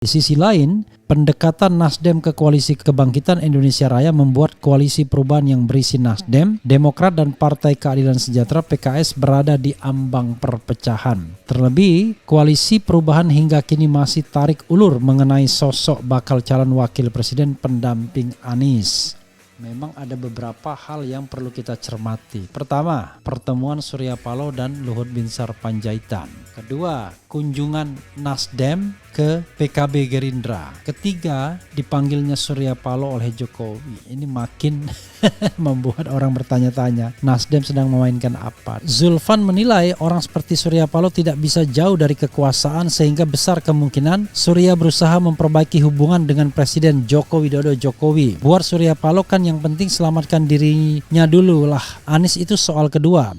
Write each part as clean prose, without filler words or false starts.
Di sisi lain, pendekatan Nasdem ke Koalisi Kebangkitan Indonesia Raya membuat Koalisi Perubahan yang berisi Nasdem, Demokrat dan Partai Keadilan Sejahtera (PKS) berada di ambang perpecahan. Terlebih, Koalisi Perubahan hingga kini masih tarik ulur mengenai sosok bakal calon wakil presiden pendamping Anies. Memang ada beberapa hal yang perlu kita cermati. Pertama, pertemuan Surya Paloh dan Luhut Binsar Panjaitan. Kedua, kunjungan Nasdem ke PKB Gerindra. Ketiga, dipanggilnya Surya Paloh oleh Jokowi. Ini makin membuat orang bertanya-tanya, Nasdem sedang memainkan apa? Zulfan menilai orang seperti Surya Paloh tidak bisa jauh dari kekuasaan sehingga besar kemungkinan Surya berusaha memperbaiki hubungan dengan Presiden Joko Widodo Jokowi. Buat Surya Paloh kan yang penting selamatkan dirinya dulu lah. Anies itu soal kedua.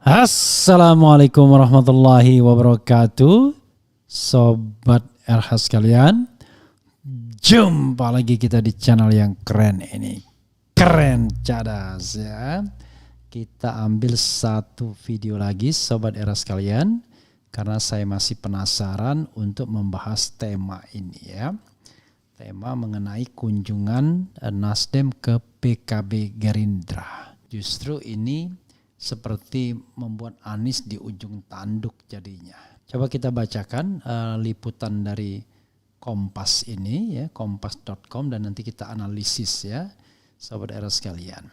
Assalamualaikum warahmatullahi wabarakatuh. Sobat RH sekalian, jumpa lagi kita di channel yang keren ini. Keren cadas ya. Kita ambil satu video lagi Sobat RH sekalian, karena saya masih penasaran untuk membahas tema ini ya. Tema mengenai kunjungan Nasdem ke PKB Gerindra. Justru ini seperti membuat Anies di ujung tanduk jadinya. Coba kita bacakan liputan dari Kompas ini ya, kompas.com, dan nanti kita analisis ya Sobat RH sekalian.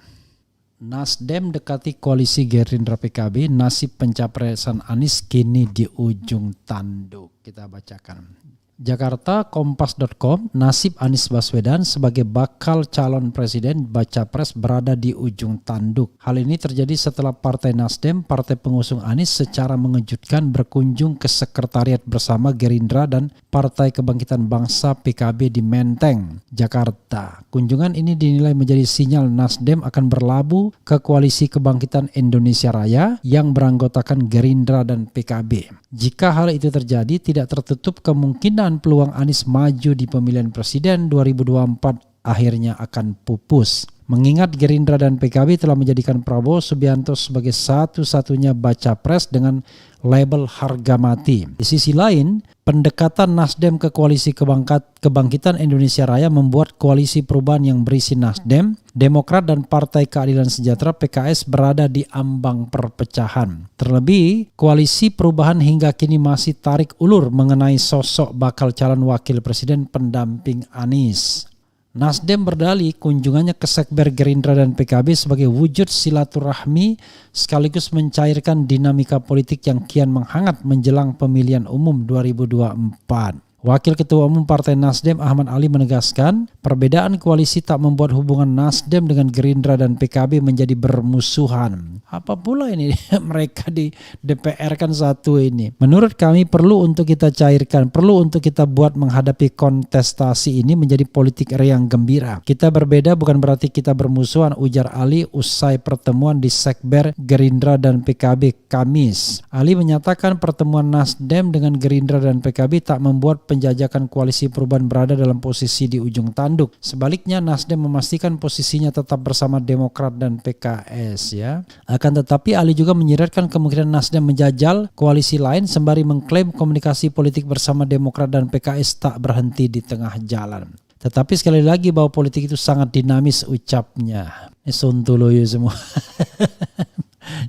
Nasdem dekati koalisi Gerindra PKB, nasib pencapresan Anies kini di ujung tanduk. Kita bacakan. Jakarta, Kompas.com, nasib Anies Baswedan sebagai bakal calon presiden baca pres berada di ujung tanduk. Hal ini terjadi setelah Partai Nasdem, partai pengusung Anies, secara mengejutkan berkunjung ke sekretariat bersama Gerindra dan Partai Kebangkitan Bangsa PKB di Menteng, Jakarta. Kunjungan ini dinilai menjadi sinyal Nasdem akan berlabuh ke Koalisi Kebangkitan Indonesia Raya yang beranggotakan Gerindra dan PKB. Jika hal itu terjadi, tidak tertutup kemungkinan peluang Anies maju di pemilihan presiden 2024 akhirnya akan pupus. Mengingat Gerindra dan PKB telah menjadikan Prabowo Subianto sebagai satu-satunya baca pres dengan label harga mati. Di sisi lain, pendekatan Nasdem ke Koalisi Kebangkitan Indonesia Raya membuat Koalisi Perubahan yang berisi Nasdem, Demokrat dan Partai Keadilan Sejahtera (PKS) berada di ambang perpecahan. Terlebih, Koalisi Perubahan hingga kini masih tarik ulur mengenai sosok bakal calon wakil presiden pendamping Anies. Nasdem berdalih kunjungannya ke Sekber Gerindra dan PKB sebagai wujud silaturahmi sekaligus mencairkan dinamika politik yang kian menghangat menjelang pemilihan umum 2024. Wakil Ketua Umum Partai Nasdem Ahmad Ali menegaskan, perbedaan koalisi tak membuat hubungan Nasdem dengan Gerindra dan PKB menjadi bermusuhan. Apa pula ini mereka di DPR kan satu ini. Menurut kami perlu untuk kita cairkan, perlu untuk kita buat menghadapi kontestasi ini menjadi politik riang gembira. Kita berbeda bukan berarti kita bermusuhan, ujar Ali usai pertemuan di Sekber Gerindra dan PKB Kamis. Ali menyatakan pertemuan Nasdem dengan Gerindra dan PKB tak membuat penjajakan Koalisi Perubahan berada dalam posisi di ujung tanduk. Sebaliknya, Nasdem memastikan posisinya tetap bersama Demokrat dan PKS ya. Akan tetapi Ali juga menyiratkan kemungkinan Nasdem menjajal koalisi lain sembari mengklaim komunikasi politik bersama Demokrat dan PKS tak berhenti di tengah jalan. Tetapi sekali lagi bahwa politik itu sangat dinamis ucapnya. Sontoloyo semua.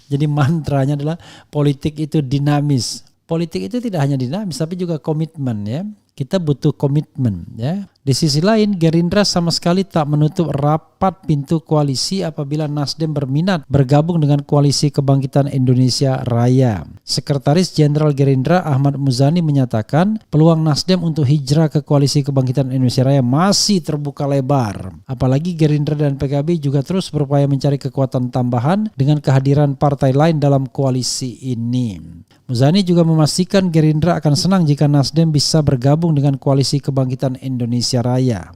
Jadi mantranya adalah politik itu dinamis. Politik itu tidak hanya dinamis tapi juga komitmen ya. Kita butuh komitmen ya. Di sisi lain, Gerindra sama sekali tak menutup rapat pintu koalisi apabila Nasdem berminat bergabung dengan Koalisi Kebangkitan Indonesia Raya. Sekretaris Jenderal Gerindra Ahmad Muzani menyatakan peluang Nasdem untuk hijrah ke Koalisi Kebangkitan Indonesia Raya masih terbuka lebar. Apalagi Gerindra dan PKB juga terus berupaya mencari kekuatan tambahan dengan kehadiran partai lain dalam koalisi ini. Muzani juga memastikan Gerindra akan senang jika Nasdem bisa bergabung dengan Koalisi Kebangkitan Indonesia Raya.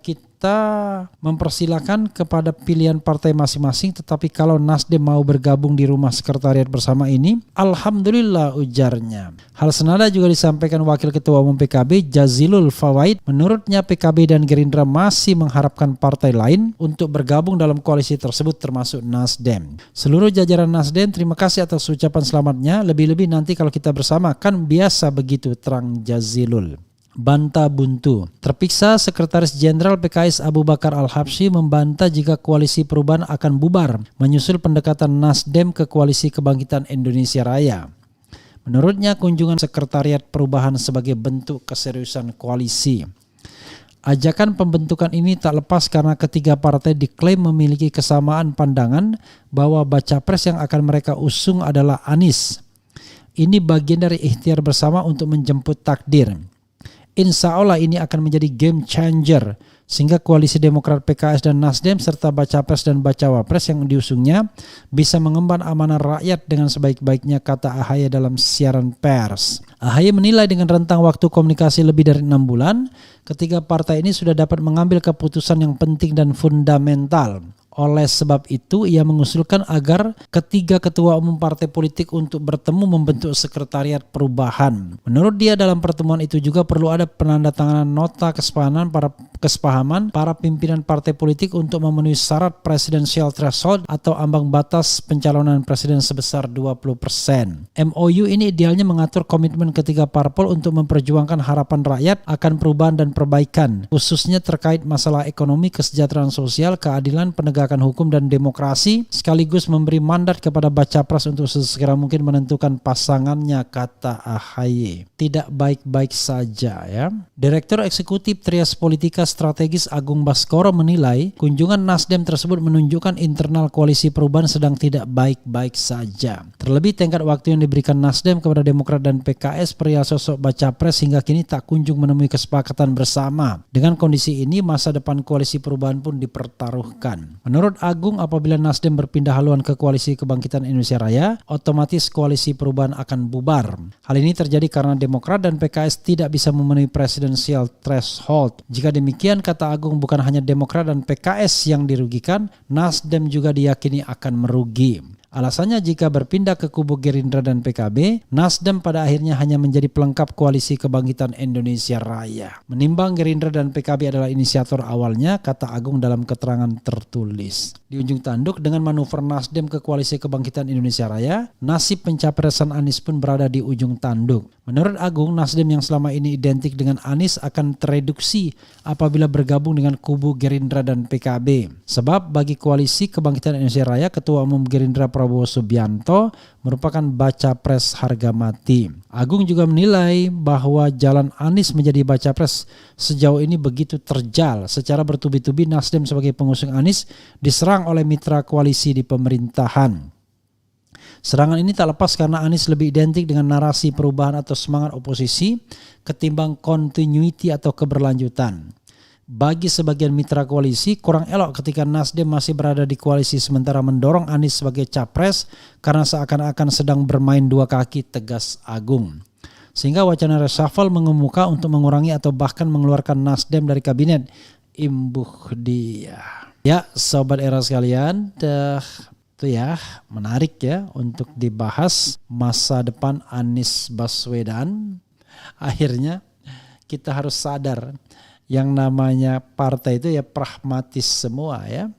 Kita mempersilahkan kepada pilihan partai masing-masing, tetapi kalau Nasdem mau bergabung di rumah sekretariat bersama ini, alhamdulillah, ujarnya. Hal senada juga disampaikan Wakil Ketua Umum PKB Jazilul Fawaid. Menurutnya PKB dan Gerindra masih mengharapkan partai lain untuk bergabung dalam koalisi tersebut termasuk Nasdem. Seluruh jajaran Nasdem terima kasih atas ucapan selamatnya, lebih-lebih nanti kalau kita bersama, kan biasa begitu, terang Jazilul. Bantah buntu. Terpiksa Sekretaris Jenderal PKS Abu Bakar Al-Habsyi membantah jika Koalisi Perubahan akan bubar menyusul pendekatan Nasdem ke Koalisi Kebangkitan Indonesia Raya. Menurutnya kunjungan Sekretariat Perubahan sebagai bentuk keseriusan koalisi. Ajakan pembentukan ini tak lepas karena ketiga partai diklaim memiliki kesamaan pandangan bahwa baca pres yang akan mereka usung adalah Anies. Ini bagian dari ikhtiar bersama untuk menjemput takdir. Insya Allah ini akan menjadi game changer sehingga koalisi Demokrat, PKS dan Nasdem serta baca pres dan bacawa pres yang diusungnya bisa mengemban amanah rakyat dengan sebaik-baiknya, kata AHY dalam siaran pers. AHY menilai dengan rentang waktu komunikasi lebih dari 6 bulan, ketiga partai ini sudah dapat mengambil keputusan yang penting dan fundamental. Oleh sebab itu, ia mengusulkan agar ketiga ketua umum partai politik untuk bertemu membentuk sekretariat perubahan. Menurut dia, dalam pertemuan itu juga perlu ada penandatanganan nota kesepahaman para pimpinan partai politik untuk memenuhi syarat presidensial threshold atau ambang batas pencalonan presiden sebesar 20%. MOU ini idealnya mengatur komitmen ketiga parpol untuk memperjuangkan harapan rakyat akan perubahan dan perbaikan, khususnya terkait masalah ekonomi, kesejahteraan sosial, keadilan, penegakan hukum dan demokrasi, sekaligus memberi mandat kepada baca pres untuk sesegera mungkin menentukan pasangannya, kata AHY. Tidak baik-baik saja ya. Direktur Eksekutif Trias Politika Strategis Agung Baskoro menilai kunjungan Nasdem tersebut menunjukkan internal koalisi perubahan sedang tidak baik-baik saja. Terlebih tenggat waktu yang diberikan Nasdem kepada Demokrat dan PKS perihal sosok baca pres hingga kini tak kunjung menemui kesepakatan bersama. Dengan kondisi ini, masa depan koalisi perubahan pun dipertaruhkan. Menurut Agung, apabila Nasdem berpindah haluan ke Koalisi Kebangkitan Indonesia Raya, otomatis Koalisi Perubahan akan bubar. Hal ini terjadi karena Demokrat dan PKS tidak bisa memenuhi presidensial threshold. Jika demikian, kata Agung, bukan hanya Demokrat dan PKS yang dirugikan, Nasdem juga diyakini akan merugi. Alasannya, jika berpindah ke kubu Gerindra dan PKB, Nasdem pada akhirnya hanya menjadi pelengkap Koalisi Kebangkitan Indonesia Raya. Menimbang Gerindra dan PKB adalah inisiator awalnya, kata Agung dalam keterangan tertulis. Di ujung tanduk, dengan manuver Nasdem ke Koalisi Kebangkitan Indonesia Raya, nasib pencapresan Anies pun berada di ujung tanduk. Menurut Agung, Nasdem yang selama ini identik dengan Anies akan tereduksi apabila bergabung dengan kubu Gerindra dan PKB. Sebab bagi Koalisi Kebangkitan Indonesia Raya, Ketua Umum Gerindra Prabowo Subianto merupakan baca pres harga mati. Agung juga menilai bahwa jalan Anies menjadi baca pres sejauh ini begitu terjal. Secara bertubi-tubi Nasdem sebagai pengusung Anies diserang oleh mitra koalisi di pemerintahan. Serangan ini tak lepas karena Anies lebih identik dengan narasi perubahan atau semangat oposisi ketimbang continuity atau keberlanjutan. Bagi sebagian mitra koalisi, kurang elok ketika Nasdem masih berada di koalisi sementara mendorong Anies sebagai capres karena seakan-akan sedang bermain dua kaki, tegas Agung. Sehingga wacana reshuffle mengemuka untuk mengurangi atau bahkan mengeluarkan Nasdem dari kabinet. Imbuh dia. Ya, sobat era sekalian, itu ya menarik ya untuk dibahas masa depan Anies Baswedan. Akhirnya kita harus sadar yang namanya partai itu ya pragmatis semua ya.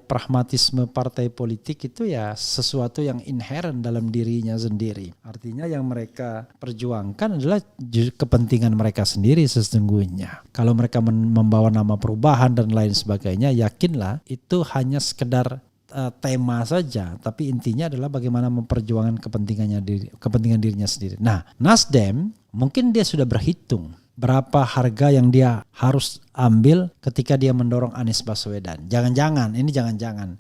Pragmatisme partai politik itu ya sesuatu yang inherent dalam dirinya sendiri. Artinya yang mereka perjuangkan adalah kepentingan mereka sendiri sesungguhnya. Kalau mereka membawa nama perubahan dan lain sebagainya, yakinlah itu hanya sekedar tema saja, tapi intinya adalah bagaimana memperjuangkan kepentingan dirinya sendiri. Nah, Nasdem mungkin dia sudah berhitung berapa harga yang dia harus ambil ketika dia mendorong Anies Baswedan. Jangan-jangan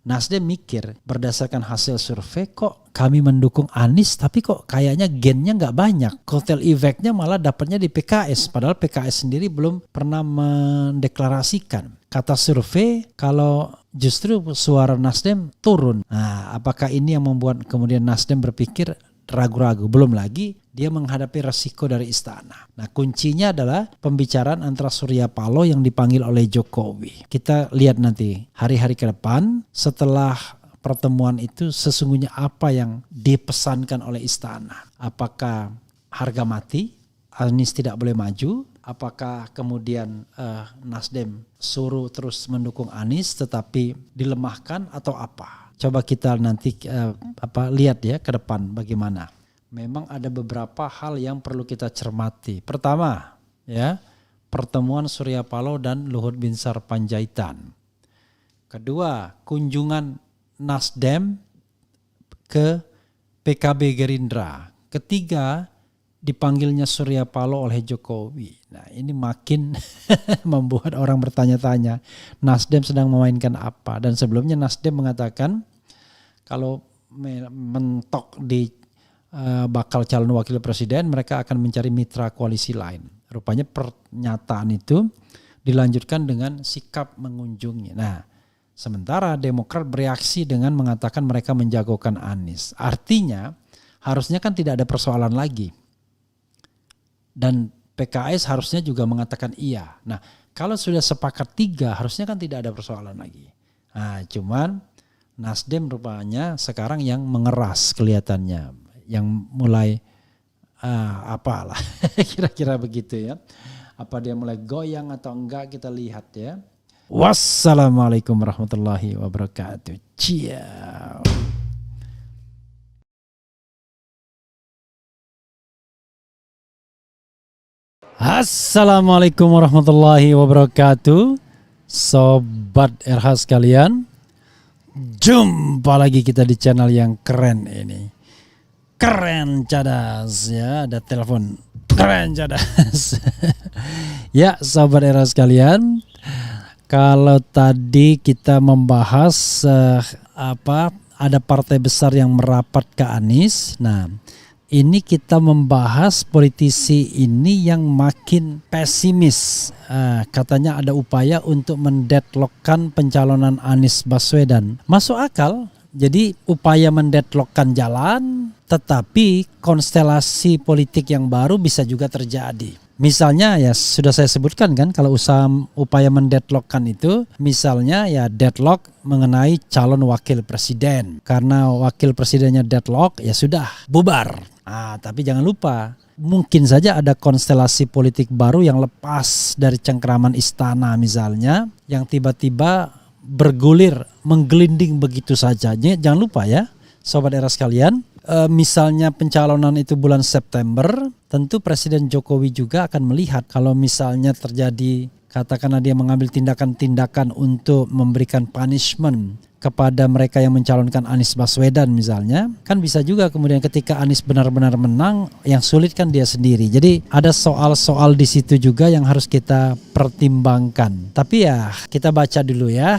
Nasdem mikir berdasarkan hasil survei, kok kami mendukung Anies tapi kok kayaknya gennya nggak banyak. Kotel efeknya malah dapatnya di PKS, padahal PKS sendiri belum pernah mendeklarasikan. Kata survei kalau justru suara Nasdem turun. Nah, apakah ini yang membuat kemudian Nasdem berpikir ragu-ragu? Belum lagi dia menghadapi resiko dari istana. Nah, kuncinya adalah pembicaraan antara Surya Paloh yang dipanggil oleh Jokowi. Kita lihat nanti hari-hari ke depan setelah pertemuan itu sesungguhnya apa yang dipesankan oleh istana. Apakah harga mati, Anies tidak boleh maju? Apakah kemudian Nasdem suruh terus mendukung Anies tetapi dilemahkan atau apa? Coba kita nanti lihat ya ke depan bagaimana. Memang ada beberapa hal yang perlu kita cermati. Pertama, ya, pertemuan Surya Paloh dan Luhut Binsar Panjaitan. Kedua, kunjungan Nasdem ke PKB Gerindra. Ketiga, dipanggilnya Surya Paloh oleh Jokowi. Nah, ini makin membuat orang bertanya-tanya, Nasdem sedang memainkan apa? Dan sebelumnya Nasdem mengatakan kalau mentok di bakal calon wakil presiden, mereka akan mencari mitra koalisi lain. Rupanya pernyataan itu dilanjutkan dengan sikap mengunjungi. Nah, sementara Demokrat bereaksi dengan mengatakan mereka menjagokan Anies. Artinya harusnya kan tidak ada persoalan lagi. Dan PKS harusnya juga mengatakan iya. Nah, kalau sudah sepakat 3 harusnya kan tidak ada persoalan lagi. Nah, cuman Nasdem rupanya sekarang yang mengeras kelihatannya, yang mulai apalah kira-kira begitu ya. Apa dia mulai goyang atau enggak, kita lihat ya. Wassalamualaikum warahmatullahi wabarakatuh. Ciao. Assalamualaikum warahmatullahi wabarakatuh. Sobat RH sekalian, jumpa lagi kita di channel yang keren ini. Keren cadas ya, ada telepon. Keren cadas. Ya, sobat RH sekalian, kalau tadi kita membahas ada partai besar yang merapat ke Anies. Nah, ini kita membahas politisi ini yang makin pesimis. Katanya ada upaya untuk mendeadlockkan pencalonan Anies Baswedan. Masuk akal. Jadi upaya mendeadlockkan jalan, tetapi konstelasi politik yang baru bisa juga terjadi. Misalnya ya sudah saya sebutkan kan, kalau upaya mendeadlockkan itu misalnya ya deadlock mengenai calon wakil presiden. Karena wakil presidennya deadlock ya sudah bubar. Tapi jangan lupa, mungkin saja ada konstelasi politik baru yang lepas dari cengkeraman istana misalnya, yang tiba-tiba bergulir, menggelinding begitu saja. Jangan lupa ya, sobat era sekalian, misalnya pencalonan itu bulan September, tentu Presiden Jokowi juga akan melihat kalau misalnya terjadi, katakanlah dia mengambil tindakan-tindakan untuk memberikan punishment kepada mereka yang mencalonkan Anies Baswedan misalnya, kan bisa juga kemudian ketika Anies benar-benar menang, yang sulit kan dia sendiri. Jadi ada soal-soal di situ juga yang harus kita pertimbangkan. Tapi ya kita baca dulu ya.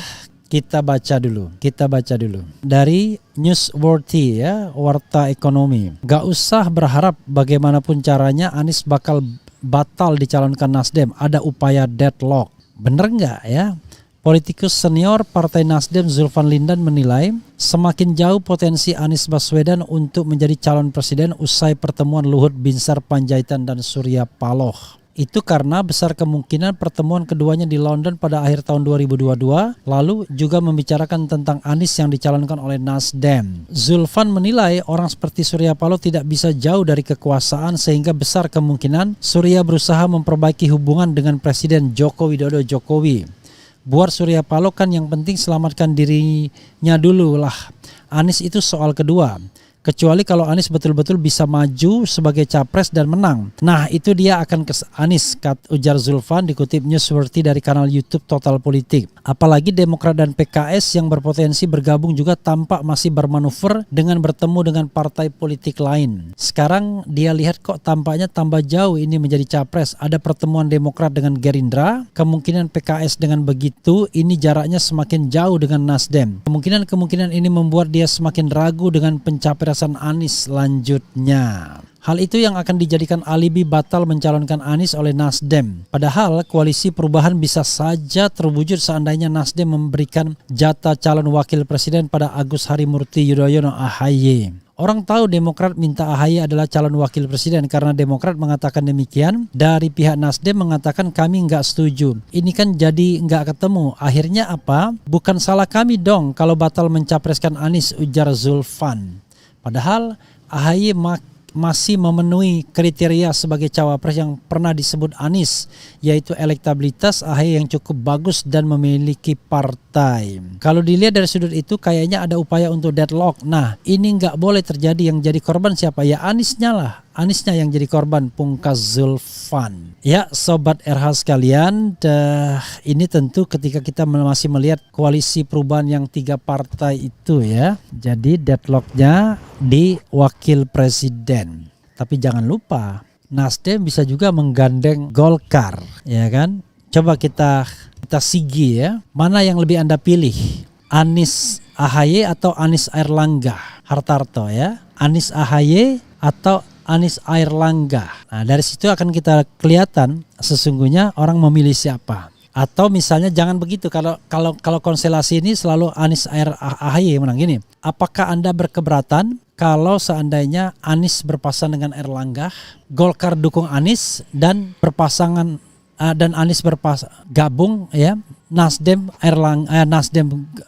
Kita baca dulu dari Newsworthy ya, Warta Ekonomi. Gak usah berharap bagaimanapun caranya Anies bakal batal dicalonkan Nasdem. Ada upaya deadlock. Bener nggak ya? Politikus senior Partai Nasdem Zulfan Lindan menilai semakin jauh potensi Anies Baswedan untuk menjadi calon presiden usai pertemuan Luhut Binsar Panjaitan dan Surya Paloh. Itu karena besar kemungkinan pertemuan keduanya di London pada akhir tahun 2022 lalu juga membicarakan tentang Anies yang dicalonkan oleh Nasdem. Zulfan menilai orang seperti Surya Paloh tidak bisa jauh dari kekuasaan sehingga besar kemungkinan Surya berusaha memperbaiki hubungan dengan Presiden Joko Widodo Jokowi. Buat Surya Paloh kan yang penting selamatkan dirinya dulu lah. Anies itu soal kedua. kecuali kalau Anies betul-betul bisa maju sebagai capres dan menang. Nah, itu dia akan ke Anies, ujar Zulfan dikutip Newsworthy dari kanal YouTube Total Politik. Apalagi Demokrat dan PKS yang berpotensi bergabung juga tampak masih bermanuver dengan bertemu dengan partai politik lain. Sekarang dia lihat kok tampaknya tambah jauh ini menjadi capres. Ada pertemuan Demokrat dengan Gerindra, kemungkinan PKS dengan begitu, ini jaraknya semakin jauh dengan Nasdem. Kemungkinan ini membuat dia semakin ragu dengan pencapresan Anies selanjutnya. Hal itu yang akan dijadikan alibi batal mencalonkan Anies oleh Nasdem. Padahal koalisi perubahan bisa saja terwujud seandainya Nasdem memberikan jatah calon wakil presiden pada Agus Harimurti Yudhoyono AHY. Orang tahu Demokrat minta AHY adalah calon wakil presiden karena Demokrat mengatakan demikian. Dari pihak Nasdem mengatakan kami nggak setuju. Ini kan jadi nggak ketemu. Akhirnya apa? Bukan salah kami dong kalau batal mencapreskan Anies, ujar Zulfan. Padahal AHY masih memenuhi kriteria sebagai cawapres yang pernah disebut Anies, yaitu elektabilitas AHY yang cukup bagus dan memiliki partai. Kalau dilihat dari sudut itu kayaknya ada upaya untuk deadlock. Nah, ini nggak boleh terjadi. Yang jadi korban siapa? Ya Aniesnya lah. Aniesnya yang jadi korban, pungkas Zulfan. Ya Sobat RH sekalian, ini tentu ketika kita masih melihat koalisi perubahan yang 3 partai itu ya. Jadi deadlocknya di wakil presiden. Tapi jangan lupa Nasdem bisa juga menggandeng Golkar, ya kan? Coba kita sigi ya. Mana yang lebih Anda pilih? Anies AHY atau Anies Airlangga Hartarto ya? Anies AHY atau Anies Airlangga. Nah, dari situ akan kita kelihatan sesungguhnya orang memilih siapa. Atau misalnya jangan begitu, kalau konstelasi ini selalu Anies AHY menang gini. Apakah Anda berkeberatan kalau seandainya Anies berpasangan dengan Airlangga, Golkar dukung Anies dan berpasangan dan Anies gabung ya, Nasdem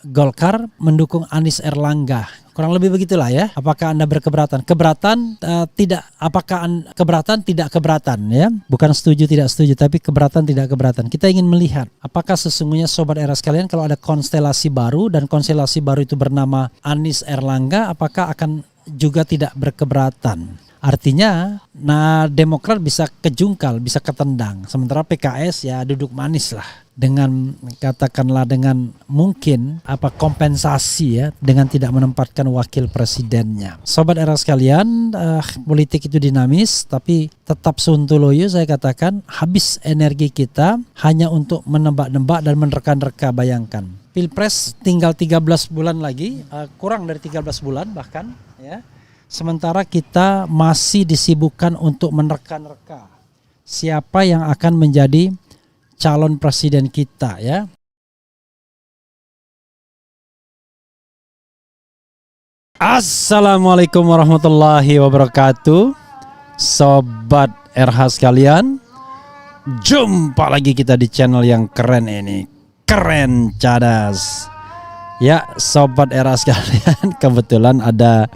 Golkar mendukung Anies Airlangga. Kurang lebih begitulah ya. Apakah Anda berkeberatan? Keberatan tidak. Apakah keberatan tidak keberatan ya? Bukan setuju tidak setuju, tapi keberatan tidak keberatan. Kita ingin melihat apakah sesungguhnya Sobat Era sekalian kalau ada konstelasi baru dan konstelasi baru itu bernama Anies Airlangga, apakah akan juga tidak berkeberatan? Artinya, Demokrat bisa kejungkal, bisa ketendang. Sementara PKS ya duduk manis lah. Dengan katakanlah dengan mungkin kompensasi ya dengan tidak menempatkan wakil presidennya. Sobat Era sekalian, politik itu dinamis, tapi tetap suntuloyo saya katakan, habis energi kita hanya untuk menebak-nebak dan menerka-nerka. Bayangkan, Pilpres tinggal 13 bulan lagi, kurang dari 13 bulan bahkan ya. Sementara kita masih disibukkan untuk menerka-nerka siapa yang akan menjadi calon presiden kita ya. Assalamualaikum warahmatullahi wabarakatuh. Sobat RH sekalian, jumpa lagi kita di channel yang keren ini, Keren Cadas. Ya Sobat RH sekalian, kebetulan ada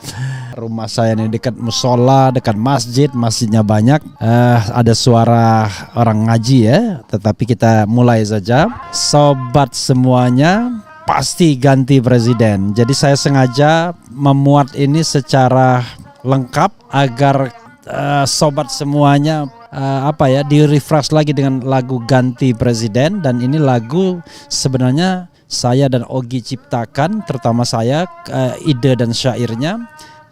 rumah saya ini dekat musola, dekat masjidnya banyak. Ada suara orang ngaji ya. Tetapi kita mulai saja. Sobat semuanya, pasti ganti presiden. Jadi saya sengaja memuat ini secara lengkap agar sobat semuanya di refresh lagi dengan lagu ganti presiden. Dan ini lagu sebenarnya saya dan Ogi ciptakan, terutama saya, ide dan syairnya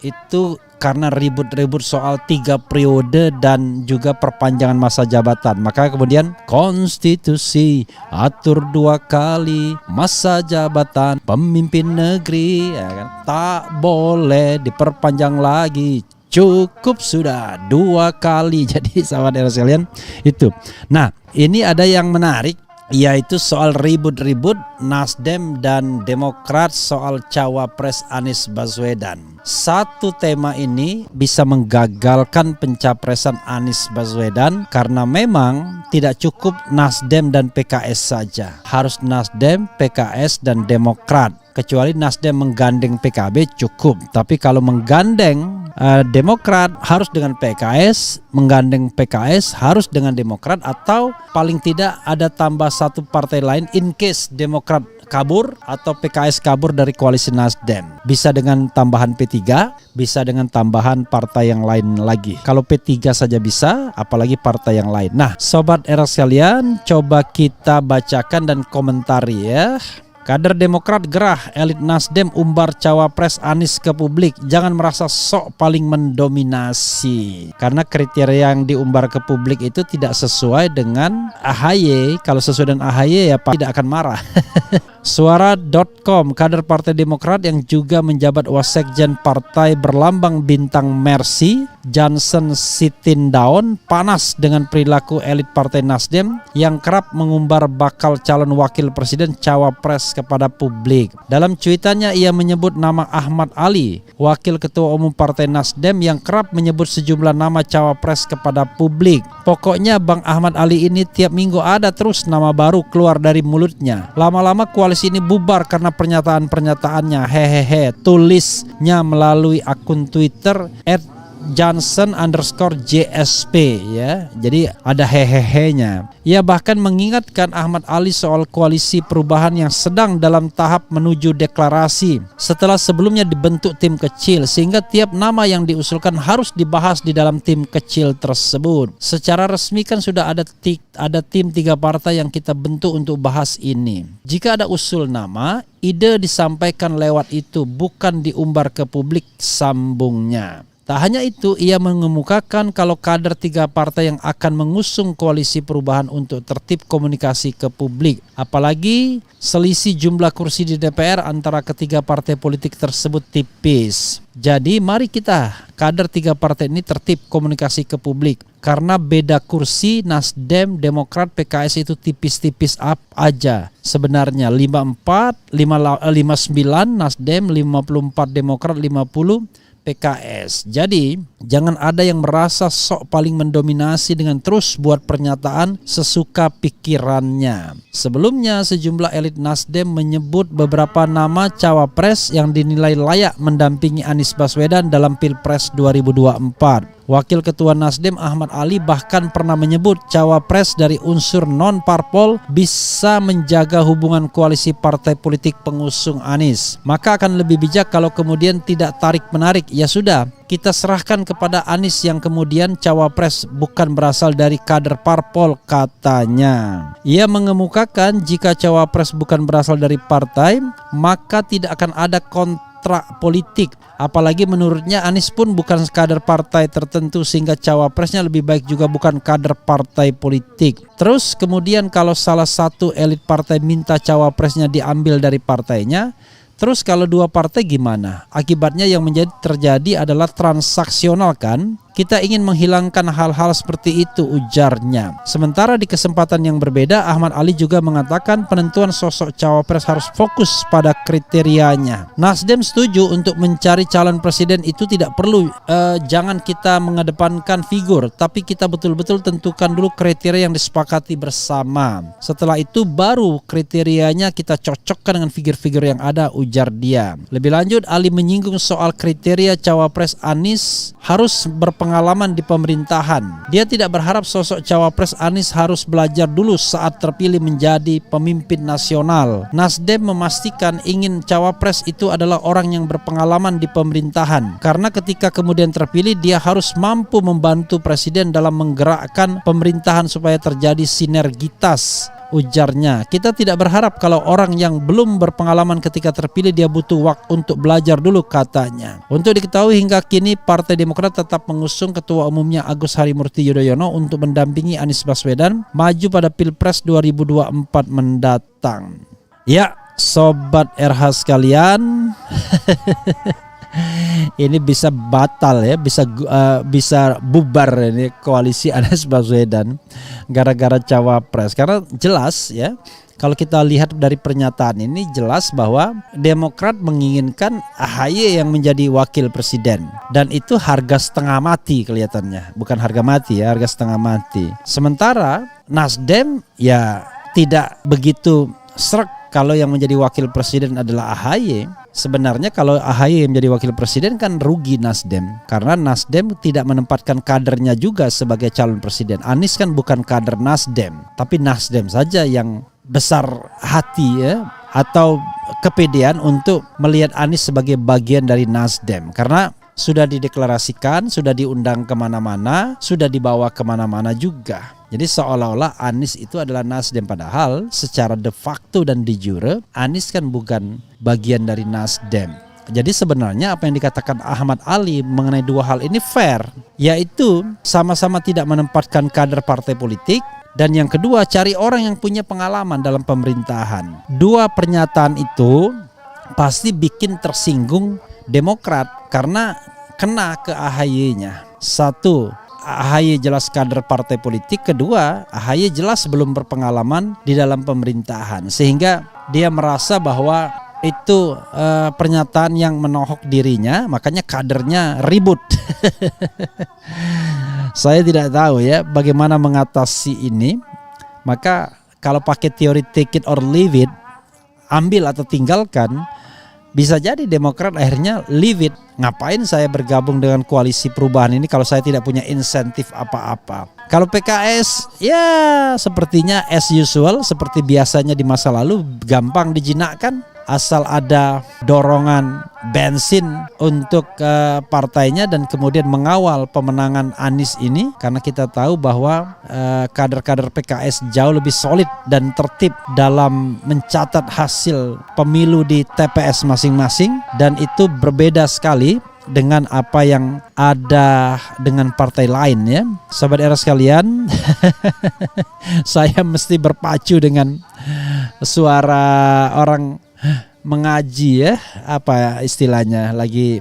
itu karena ribut-ribut soal 3 periode dan juga perpanjangan masa jabatan. Maka kemudian konstitusi atur 2 kali masa jabatan pemimpin negeri ya kan? Tak boleh diperpanjang lagi, cukup sudah 2 kali. Jadi sahabat sekalian itu. Nah, ini ada yang menarik, yaitu soal ribut-ribut Nasdem dan Demokrat soal cawapres Anies Baswedan. Satu tema ini bisa menggagalkan pencapresan Anies Baswedan karena memang tidak cukup Nasdem dan PKS saja. Harus Nasdem, PKS dan Demokrat. Kecuali Nasdem menggandeng PKB cukup. Tapi kalau menggandeng Demokrat harus dengan PKS, menggandeng PKS harus dengan Demokrat, atau paling tidak ada tambah 1 partai lain in case Demokrat kabur atau PKS kabur dari koalisi Nasdem. Bisa dengan tambahan P3, bisa dengan tambahan partai yang lain lagi. Kalau P3 saja bisa, apalagi partai yang lain. Nah, Sobat Era sekalian, coba kita bacakan dan komentari ya. Kader Demokrat gerah, elit Nasdem umbar cawapres Anies ke publik. Jangan merasa sok paling mendominasi. Karena kriteria yang diumbar ke publik itu tidak sesuai dengan AHY. Kalau sesuai dengan AHY ya Pak tidak akan marah. Suara.com, kader Partai Demokrat yang juga menjabat Wasekjen Partai berlambang bintang Mercy, Johnson Sitindaun, panas dengan perilaku elit Partai Nasdem yang kerap mengumbar bakal calon wakil presiden cawapres kepada publik. Dalam cuitannya ia menyebut nama Ahmad Ali, wakil ketua umum Partai Nasdem yang kerap menyebut sejumlah nama cawapres kepada publik. Pokoknya Bang Ahmad Ali ini tiap minggu ada terus nama baru keluar dari mulutnya. Lama-lama koalisi ini bubar karena pernyataan-pernyataannya. Hehehe, tulisnya melalui akun Twitter @Johnson_JSP ya. Jadi ada hehehe-nya. Ia bahkan mengingatkan Ahmad Ali soal koalisi perubahan yang sedang dalam tahap menuju deklarasi setelah sebelumnya dibentuk tim kecil, sehingga tiap nama yang diusulkan harus dibahas di dalam tim kecil tersebut. Secara resmi kan sudah ada tim 3 partai yang kita bentuk untuk bahas ini. Jika ada usul nama, ide disampaikan lewat itu, bukan diumbar ke publik, sambungnya. Tak hanya itu, ia mengemukakan kalau kader 3 partai yang akan mengusung koalisi perubahan untuk tertib komunikasi ke publik. Apalagi selisih jumlah kursi di DPR antara ketiga partai politik tersebut tipis. Jadi mari kita kader 3 partai ini tertib komunikasi ke publik. Karena beda kursi Nasdem, Demokrat, PKS itu tipis-tipis aja. Sebenarnya 54, 59 Nasdem, 54 Demokrat, 50 PKS. Jadi jangan ada yang merasa sok paling mendominasi dengan terus buat pernyataan sesuka pikirannya. Sebelumnya sejumlah elit Nasdem menyebut beberapa nama cawapres yang dinilai layak mendampingi Anies Baswedan dalam Pilpres 2024. Wakil Ketua Nasdem Ahmad Ali bahkan pernah menyebut cawapres dari unsur non-parpol bisa menjaga hubungan koalisi partai politik pengusung Anies. Maka akan lebih bijak kalau kemudian tidak tarik-menarik. Ya sudah, kita serahkan kepada Anies yang kemudian cawapres bukan berasal dari kader parpol, katanya. Ia mengemukakan jika cawapres bukan berasal dari partai, maka tidak akan ada kontrak politik. Apalagi menurutnya Anies pun bukan kader partai tertentu, sehingga cawapresnya lebih baik juga bukan kader partai politik. Terus kemudian kalau salah satu elit partai minta cawapresnya diambil dari partainya, terus kalau 2 partai gimana? Akibatnya yang terjadi adalah transaksional kan? Kita ingin menghilangkan hal-hal seperti itu, ujarnya. Sementara di kesempatan yang berbeda, Ahmad Ali juga mengatakan penentuan sosok cawapres harus fokus pada kriterianya. Nasdem setuju untuk mencari calon presiden itu tidak perlu, jangan kita mengedepankan figur, tapi kita betul-betul tentukan dulu kriteria yang disepakati bersama. Setelah itu baru kriterianya kita cocokkan dengan figur-figur yang ada, ujar dia. Lebih lanjut, Ali menyinggung soal kriteria cawapres Anies harus berpengalaman di pemerintahan. Dia tidak berharap sosok cawapres Anies harus belajar dulu saat terpilih menjadi pemimpin nasional. Nasdem memastikan ingin cawapres itu adalah orang yang berpengalaman di pemerintahan. Karena ketika kemudian terpilih, dia harus mampu membantu presiden dalam menggerakkan pemerintahan supaya terjadi sinergitas, ujarnya. Kita tidak berharap kalau orang yang belum berpengalaman ketika terpilih dia butuh waktu untuk belajar dulu, katanya. Untuk diketahui hingga kini Partai Demokrat tetap mengusung Ketua Umumnya Agus Harimurti Yudhoyono untuk mendampingi Anies Baswedan maju pada Pilpres 2024 mendatang. Ya, Sobat RH sekalian, ini bisa batal ya, bisa bubar ini koalisi Anies Baswedan gara-gara cawapres. Karena jelas ya, kalau kita lihat dari pernyataan ini jelas bahwa Demokrat menginginkan AHY yang menjadi wakil presiden, dan itu harga setengah mati kelihatannya, bukan harga mati ya, harga setengah mati. Sementara Nasdem ya tidak begitu srek kalau yang menjadi wakil presiden adalah AHY. Sebenarnya kalau AHY yang menjadi wakil presiden kan rugi Nasdem, karena Nasdem tidak menempatkan kadernya juga sebagai calon presiden. Anies kan bukan kader Nasdem, tapi Nasdem saja yang besar hati ya. atau kepedean untuk melihat Anies sebagai bagian dari Nasdem, karena sudah dideklarasikan, sudah diundang kemana-mana, sudah dibawa kemana-mana juga. Jadi seolah-olah Anies itu adalah Nasdem, padahal secara de facto dan de jure Anies kan bukan bagian dari Nasdem. Jadi sebenarnya apa yang dikatakan Ahmad Ali mengenai dua hal ini fair, yaitu sama-sama tidak menempatkan kader partai politik, dan yang kedua cari orang yang punya pengalaman dalam pemerintahan. Dua pernyataan itu pasti bikin tersinggung Demokrat karena kena ke AHY-nya. Satu, AHY jelas kader partai politik. Kedua, AHY jelas belum berpengalaman di dalam pemerintahan, sehingga dia merasa bahwa itu pernyataan yang menohok dirinya, makanya kadernya ribut. Saya tidak tahu ya bagaimana mengatasi ini. Maka kalau pakai teori take it or leave it, ambil atau tinggalkan, bisa jadi Demokrat akhirnya leave it. Ngapain saya bergabung dengan koalisi perubahan ini kalau saya tidak punya insentif apa-apa. Kalau PKS ya sepertinya as usual, seperti biasanya di masa lalu, gampang dijinakkan. Asal ada dorongan bensin untuk partainya dan kemudian mengawal pemenangan Anies ini, karena kita tahu bahwa kader-kader PKS jauh lebih solid dan tertib dalam mencatat hasil pemilu di TPS masing-masing, dan itu berbeda sekali dengan apa yang ada dengan partai lain ya. Sobat era sekalian, saya mesti berpacu dengan suara orang mengaji ya, apa istilahnya, lagi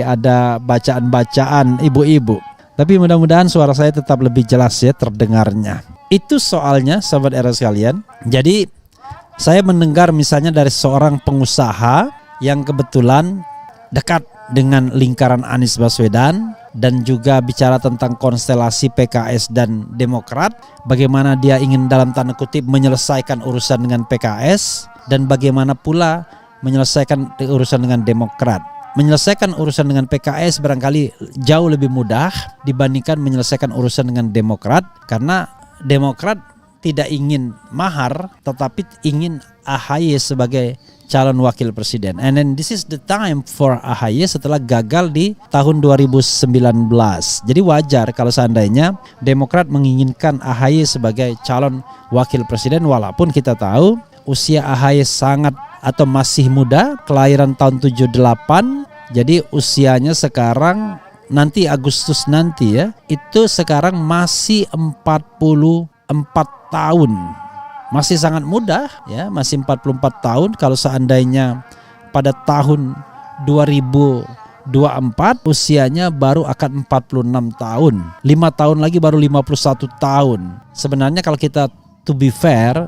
ada bacaan-bacaan ibu-ibu. Tapi mudah-mudahan suara saya tetap lebih jelas ya terdengarnya. Itu soalnya sahabat era sekalian. Jadi saya mendengar misalnya dari seorang pengusaha yang kebetulan dekat dengan lingkaran Anies Baswedan dan juga bicara tentang konstelasi PKS dan Demokrat, bagaimana dia ingin dalam tanda kutip menyelesaikan urusan dengan PKS dan bagaimana pula menyelesaikan urusan dengan Demokrat. Menyelesaikan urusan dengan PKS barangkali jauh lebih mudah dibandingkan menyelesaikan urusan dengan Demokrat, karena Demokrat tidak ingin mahar tetapi ingin AHY sebagai calon wakil presiden. And then this is the time for AHY setelah gagal di tahun 2019. Jadi wajar kalau seandainya Demokrat menginginkan AHY sebagai calon wakil presiden, walaupun kita tahu usia AHY sangat atau masih muda, kelahiran tahun 78. Jadi usianya sekarang nanti Agustus nanti ya, itu sekarang masih 44 tahun. Masih sangat muda ya, masih 44 tahun. Kalau seandainya pada tahun 2024 usianya baru akan 46 tahun. 5 tahun lagi baru 51 tahun. Sebenarnya kalau kita to be fair,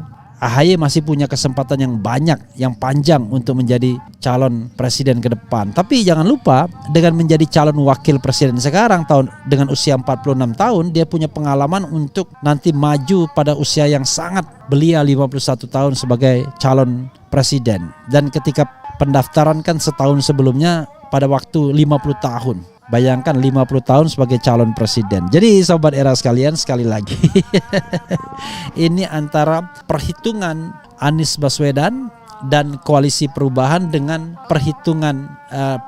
AHY masih punya kesempatan yang banyak, yang panjang untuk menjadi calon presiden ke depan. Tapi jangan lupa, dengan menjadi calon wakil presiden sekarang dengan usia 46 tahun, dia punya pengalaman untuk nanti maju pada usia yang sangat belia 51 tahun sebagai calon presiden. Dan ketika pendaftaran kan setahun sebelumnya pada waktu 50 tahun. Bayangkan 50 tahun sebagai calon presiden. Jadi sobat era sekalian, sekali lagi ini antara perhitungan Anies Baswedan dan koalisi perubahan dengan perhitungan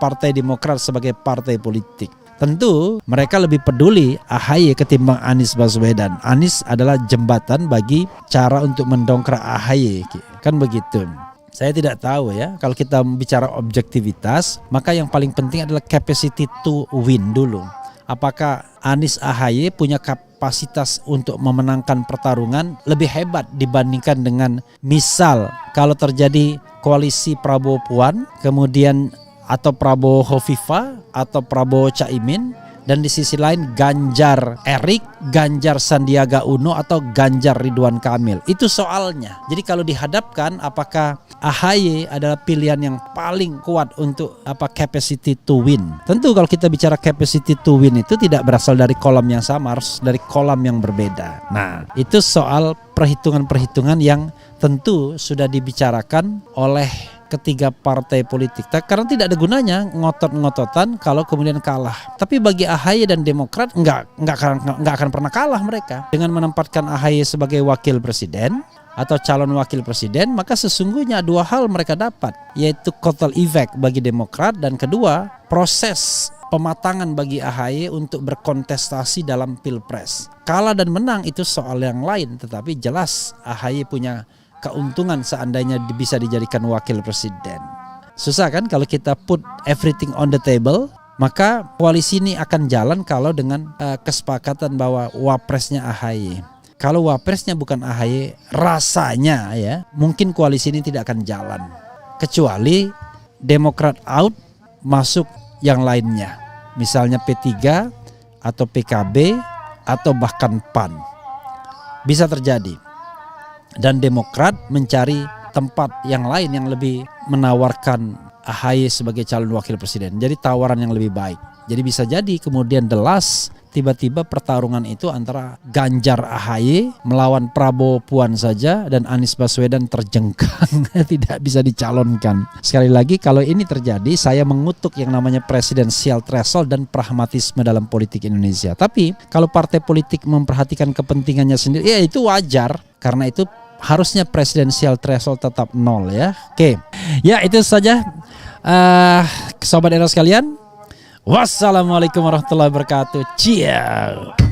Partai Demokrat sebagai partai politik. Tentu mereka lebih peduli AHY ketimbang Anies Baswedan. Anies adalah jembatan bagi cara untuk mendongkrak AHY, kan begitu. Saya tidak tahu ya, kalau kita bicara objektivitas, maka yang paling penting adalah capacity to win dulu. Apakah Anies AHY punya kapasitas untuk memenangkan pertarungan lebih hebat dibandingkan dengan misal kalau terjadi koalisi Prabowo Puan, kemudian atau Prabowo Hovifa atau Prabowo Caimin, dan di sisi lain Ganjar Erik, Ganjar Sandiaga Uno atau Ganjar Ridwan Kamil. Itu soalnya. Jadi kalau dihadapkan, apakah AHY adalah pilihan yang paling kuat untuk capacity to win? Tentu kalau kita bicara capacity to win itu tidak berasal dari kolom yang sama, harus dari kolom yang berbeda. Nah, itu soal perhitungan-perhitungan yang tentu sudah dibicarakan oleh ketiga partai politik. Karena tidak ada gunanya ngotot-ngototan kalau kemudian kalah. Tapi bagi AHY dan Demokrat nggak akan pernah kalah mereka. Dengan menempatkan AHY sebagai wakil presiden atau calon wakil presiden, maka sesungguhnya dua hal mereka dapat, yaitu kotel efek bagi Demokrat, dan kedua, proses pematangan bagi AHY untuk berkontestasi dalam Pilpres. Kalah dan menang itu soal yang lain, tetapi jelas AHY punya keuntungan seandainya bisa dijadikan wakil presiden. Susah kan kalau kita put everything on the table, maka koalisi ini akan jalan kalau dengan kesepakatan bahwa wapresnya AHY. Kalau wapresnya bukan AHY, rasanya ya mungkin koalisi ini tidak akan jalan. Kecuali Demokrat out, masuk yang lainnya. Misalnya P3 atau PKB atau bahkan PAN. Bisa terjadi. Dan Demokrat mencari tempat yang lain yang lebih menawarkan AHY sebagai calon wakil presiden. Jadi tawaran yang lebih baik. Jadi bisa jadi kemudian the last, tiba-tiba pertarungan itu antara Ganjar AHY melawan Prabowo Puan saja, dan Anies Baswedan terjengkang tidak bisa dicalonkan. Sekali lagi, kalau ini terjadi, saya mengutuk yang namanya presidensial threshold dan pragmatisme dalam politik Indonesia. Tapi kalau partai politik memperhatikan kepentingannya sendiri, ya itu wajar. Karena itu harusnya presidensial threshold tetap 0 ya. Oke, ya itu saja Sobat Era sekalian. Wassalamualaikum warahmatullahi wabarakatuh. Ciao.